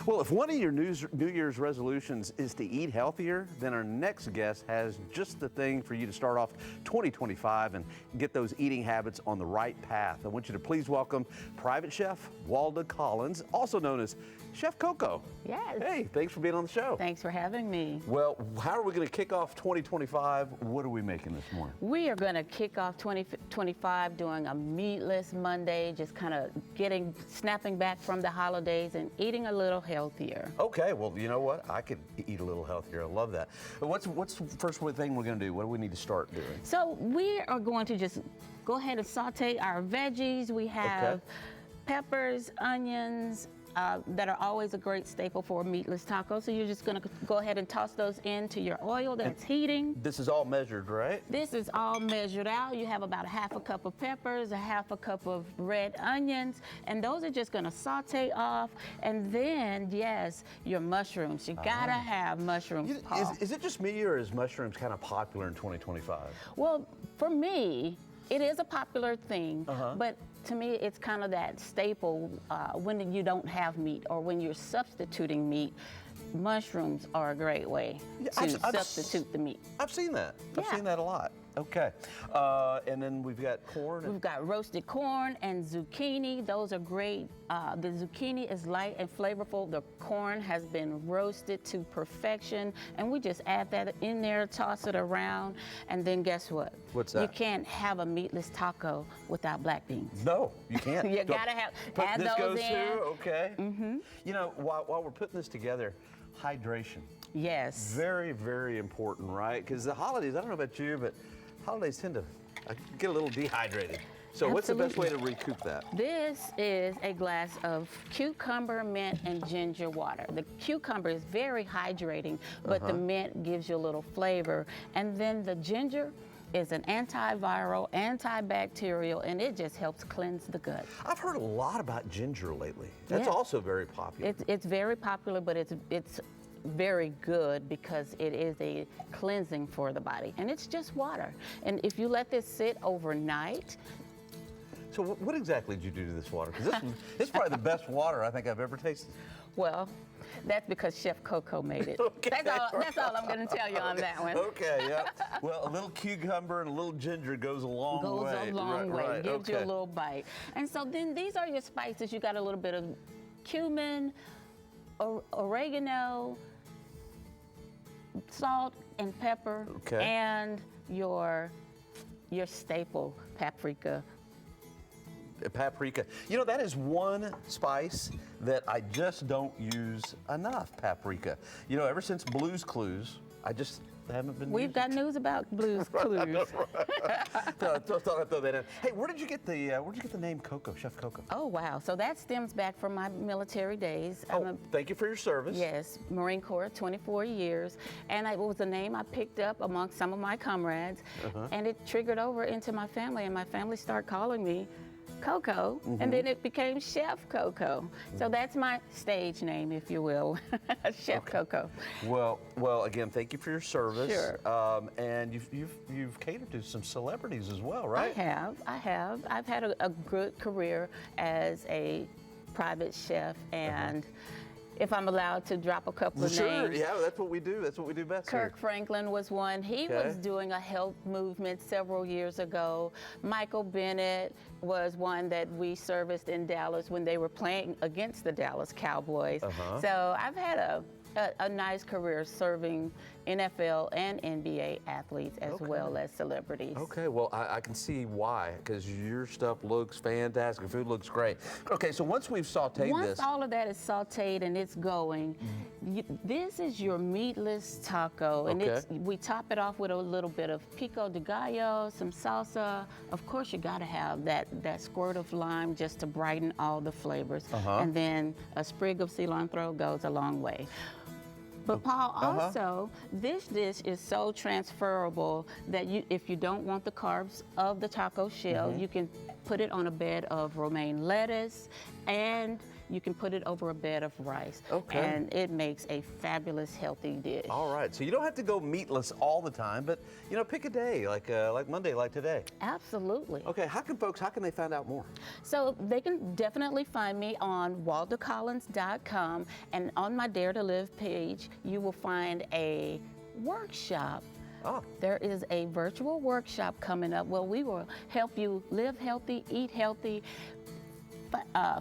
Well, if one of your New Year's resolutions is to eat healthier, then our next guest has just the thing for you to start off 2025 and get those eating habits on the right path. I want you to please welcome private chef Walda Collins, also known as Chef Coco. Yes. Hey, thanks for being on the show. Thanks for having me. Well, how are we going to kick off 2025? What are we making this morning? We are going to kick off 2025 doing a meatless Monday, just kind of snapping back from the holidays and eating a little healthier. Okay, well, you know what? I could eat a little healthier. I love that. But what's the first thing we're going to do? What do we need to start doing? So we are going to just go ahead and saute our veggies. We have peppers, onions, that are always a great staple for a meatless taco. So you're just gonna go ahead and toss those into your oil that's heating. This is all measured, right? This is all measured out. You have about a half a cup of peppers, a half a cup of red onions, and those are just gonna saute off. And then, yes, your mushrooms. You gotta have mushrooms, Paul. Is it just me, or is mushrooms kind of popular in 2025? Well, for me, it is a popular thing, but to me, it's kind of that staple when you don't have meat or when you're substituting meat. Mushrooms are a great way to substitute the meat. I've seen that. I've seen that a lot. Okay. And then we've got corn. We've got roasted corn and zucchini. Those are great. The zucchini is light and flavorful. The corn has been roasted to perfection. And we just add that in there, toss it around. And then guess what? What's that? You can't have a meatless taco without black beans. No, you can't. You gotta add this those goes in. Through, okay. You know, while we're putting this together, hydration. Yes. Very, very important, right? Because the holidays, I don't know about you, but holidays tend to get a little dehydrated. So what's the best way to recoup that? This is a glass of cucumber, mint, and ginger water. The cucumber is very hydrating, but the mint gives you a little flavor. And then the ginger is an antiviral, antibacterial, and it just helps cleanse the gut. I've heard a lot about ginger lately. That's also very popular. It's very popular, but it's very good because it is a cleansing for the body, and it's just water. And if you let this sit overnight. So what exactly did you do to this water? Because this is probably the best water I think I've ever tasted. Well, that's because Chef Coco made it. Okay, that's all I'm going to tell you on that one. Okay, yeah. Well, a little cucumber and a little ginger goes a long way. Goes a long way. Gives you a little bite. And so then these are your spices. You got a little bit of cumin, oregano, salt and pepper, and your staple paprika. Paprika. You know, that is one spice that I just don't use enough, paprika. You know, ever since Blue's Clues, I just haven't been We've got news about Blue's Clues. Thought I'd throw that in. Hey, where'd you get the name Coco, Chef Coco? Oh, wow. So that stems back from my military days. Thank you for your service. Yes, Marine Corps, 24 years. And it was a name I picked up amongst some of my comrades. And it triggered over into my family, and my family started calling me Coco, and then it became Chef Coco. So that's my stage name, if you will, Chef Coco. Well, again, thank you for your service. Sure. And you've catered to some celebrities as well, right? I have. I've had a good career as a private chef, and if I'm allowed to drop a couple of names. Yeah, that's what we do. That's what we do best. Kirk Franklin was one. He was doing a health movement several years ago. Michael Bennett was one that we serviced in Dallas when they were playing against the Dallas Cowboys. So I've had a nice career serving NFL and NBA athletes as well as celebrities. Okay, well, I can see why, because your stuff looks fantastic. Your food looks great. Okay, so once we've sauteed this. Once all of that is sauteed and it's going, this is your meatless taco. And we top it off with a little bit of pico de gallo, some salsa. Of course, you got to have that squirt of lime just to brighten all the flavors. And then a sprig of cilantro goes a long way. But Paul, also, this dish is so transferable that if you don't want the carbs of the taco shell, you can put it on a bed of romaine lettuce and you can put it over a bed of rice. Okay. And it makes a fabulous, healthy dish. All right, so you don't have to go meatless all the time, but you know, pick a day like Monday, like today. Absolutely. Okay, how can they find out more? So they can definitely find me on waldacollins.com, and on my Dare to Live page, you will find a workshop. Oh. There is a virtual workshop coming up where we will help you live healthy, eat healthy,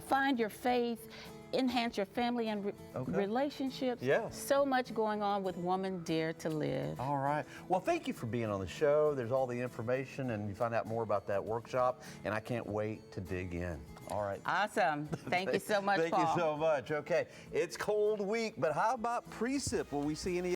find your faith, enhance your family and relationships. Yeah. So much going on with Woman Dare to Live. All right. Well, thank you for being on the show. There's all the information, and you find out more about that workshop, and I can't wait to dig in. All right. Awesome. Thank you so much, Thank Paul. you so much. Okay, it's cold week, but how about precip? Will we see any